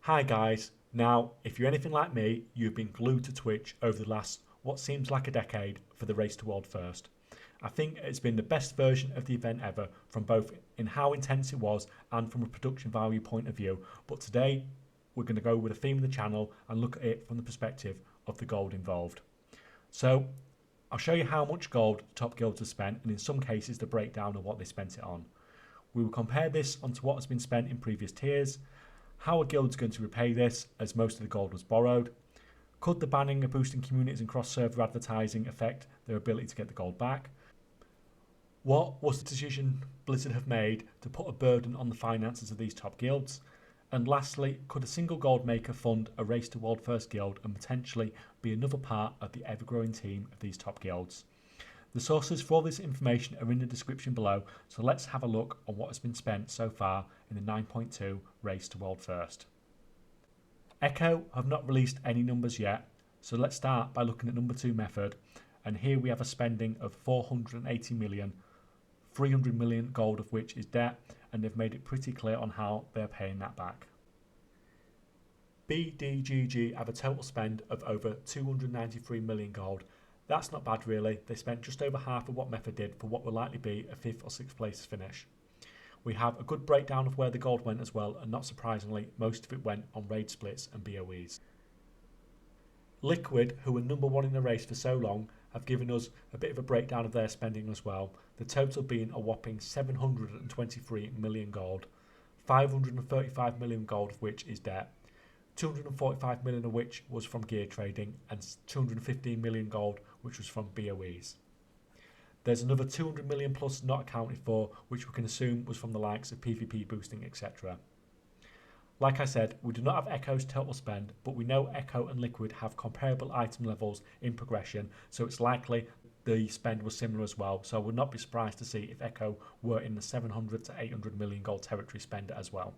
Hi guys, now if you're anything like me, you've been glued to Twitch over the last what seems like a decade for the race to world first. I think it's been the best version of the event ever from both in how intense it was and from a production value point of view, but today we're going to go with the theme of the channel and look at it from the perspective of the gold involved. So I'll show you how much gold the top guilds have spent and in some cases the breakdown of what they spent it on. We will compare this onto what has been spent in previous tiers, how a guild is going to repay this as most of the gold was borrowed, could the banning of boosting communities and cross-server advertising affect their ability to get the gold back, what was the decision Blizzard have made to put a burden on the finances of these top guilds, and lastly, could a single gold maker fund a race to world first guild and potentially be another part of the ever-growing team of these top guilds. The sources for all this information are in the description below, so let's have a look on what has been spent so far in the 9.2 race to world first. Echo have not released any numbers yet, so let's start by looking at number 2 method, and here we have a spending of 480 million, 300 million gold of which is debt, and they've made it pretty clear on how they're paying that back. BDGG have a total spend of over 293 million gold. That's not bad really, they spent just over half of what Method did for what will likely be a 5th or 6th place finish. We have a good breakdown of where the gold went as well, and not surprisingly most of it went on raid splits and BOEs. Liquid, who were number 1 in the race for so long, have given us a bit of a breakdown of their spending as well, the total being a whopping 723 million gold, 535 million gold of which is debt, 245 million of which was from gear trading, and 215 million gold which was from BOEs. There's another 200 million plus not accounted for, which we can assume was from the likes of PvP boosting, etc. Like I said, we do not have Echo's total spend, but we know Echo and Liquid have comparable item levels in progression, so it's likely the spend was similar as well, so I would not be surprised to see if Echo were in the 700 to 800 million gold territory spend as well.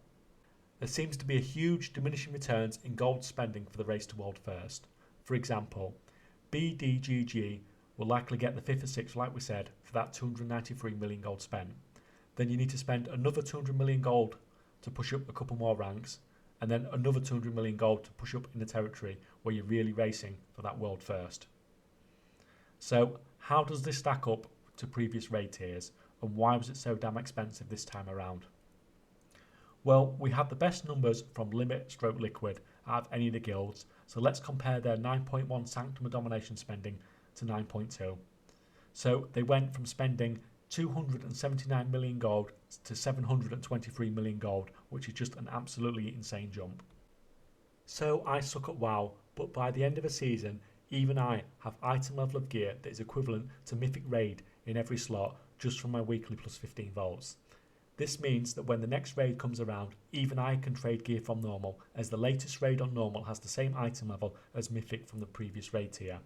There seems to be a huge diminishing returns in gold spending for the race to world first. For example, BDGG will likely get the 5th or 6th, like we said, for that 293 million gold spent. Then you need to spend another 200 million gold to push up a couple more ranks, and then another 200 million gold to push up in the territory where you're really racing for that world first. So how does this stack up to previous raid tiers, and why was it so damn expensive this time around? Well, we have the best numbers from Limit/Liquid out of any of the guilds, so let's compare their 9.1 Sanctum of Domination spending to 9.2. So they went from spending 279 million gold to 723 million gold, which is just an absolutely insane jump. So I suck at WoW, but by the end of a season, even I have item level of gear that is equivalent to Mythic Raid in every slot just from my weekly plus 15 volts. This means that when the next raid comes around, even I can trade gear from normal, as the latest raid on normal has the same item level as Mythic from the previous raid tier.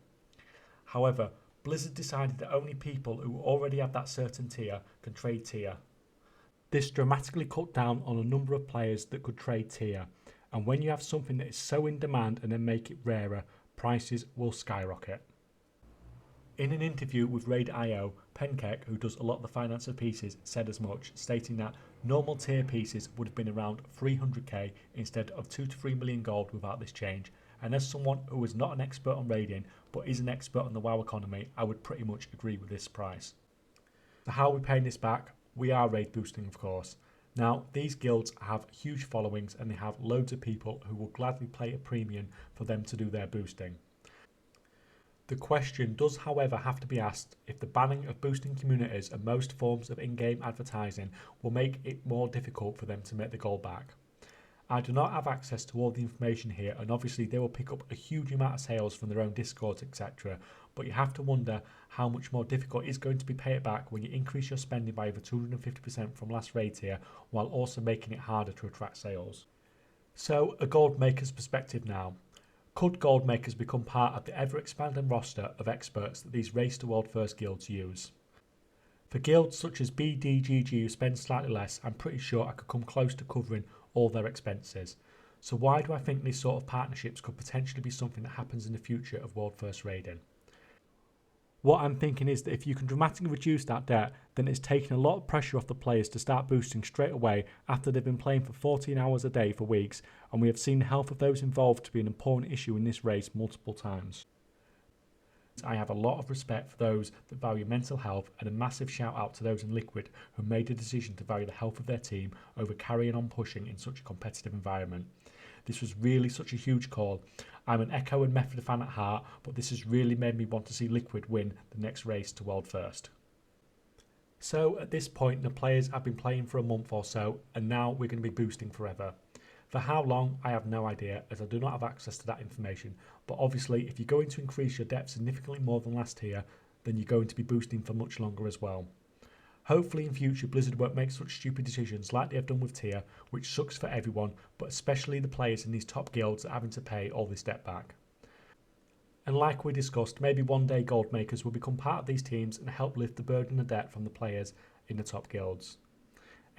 However, Blizzard decided that only people who already have that certain tier can trade tier. This dramatically cut down on a number of players that could trade tier, and when you have something that is so in demand and then make it rarer, prices will skyrocket. In an interview with Raiderio, Kaychak, who does a lot of the finance of pieces, said as much, stating that normal tier pieces would have been around 300k instead of 2 to 3 million gold without this change, and as someone who is not an expert on raiding but is an expert on the WoW economy, I would pretty much agree with this price. So how are we paying this back? We are raid boosting, of course. Now, these guilds have huge followings and they have loads of people who will gladly pay a premium for them to do their boosting. The question does, however, have to be asked if the banning of boosting communities and most forms of in-game advertising will make it more difficult for them to make the gold back. I do not have access to all the information here, and obviously they will pick up a huge amount of sales from their own discords, etc. But you have to wonder how much more difficult it is going to be pay it back when you increase your spending by over 250% from last raid tier, while also making it harder to attract sales. So, a gold maker's perspective now. Could gold makers become part of the ever-expanding roster of experts that these race to world first guilds use? For guilds such as BDGG who spend slightly less, I'm pretty sure I could come close to covering all their expenses. So why do I think these sort of partnerships could potentially be something that happens in the future of world first raiding? What I'm thinking is that if you can dramatically reduce that debt, then it's taking a lot of pressure off the players to start boosting straight away after they've been playing for 14 hours a day for weeks, and we have seen the health of those involved to be an important issue in this race multiple times. I have a lot of respect for those that value mental health, and a massive shout out to those in Liquid who made the decision to value the health of their team over carrying on pushing in such a competitive environment. This was really such a huge call. I'm an Echo and Method fan at heart, but this has really made me want to see Liquid win the next race to World First. So at this point, the players have been playing for a month or so, and now we're going to be boosting forever. For how long, I have no idea, as I do not have access to that information, but obviously if you're going to increase your depth significantly more than last tier, then you're going to be boosting for much longer as well. Hopefully in future Blizzard won't make such stupid decisions like they have done with tier, which sucks for everyone, but especially the players in these top guilds that are having to pay all this debt back. And like we discussed, maybe one day gold makers will become part of these teams and help lift the burden of debt from the players in the top guilds.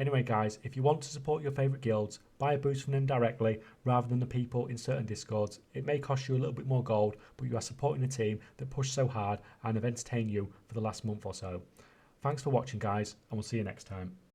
Anyway guys, if you want to support your favourite guilds, buy a boost from them directly rather than the people in certain discords. It may cost you a little bit more gold, but you are supporting a team that pushed so hard and have entertained you for the last month or so. Thanks for watching guys, and we'll see you next time.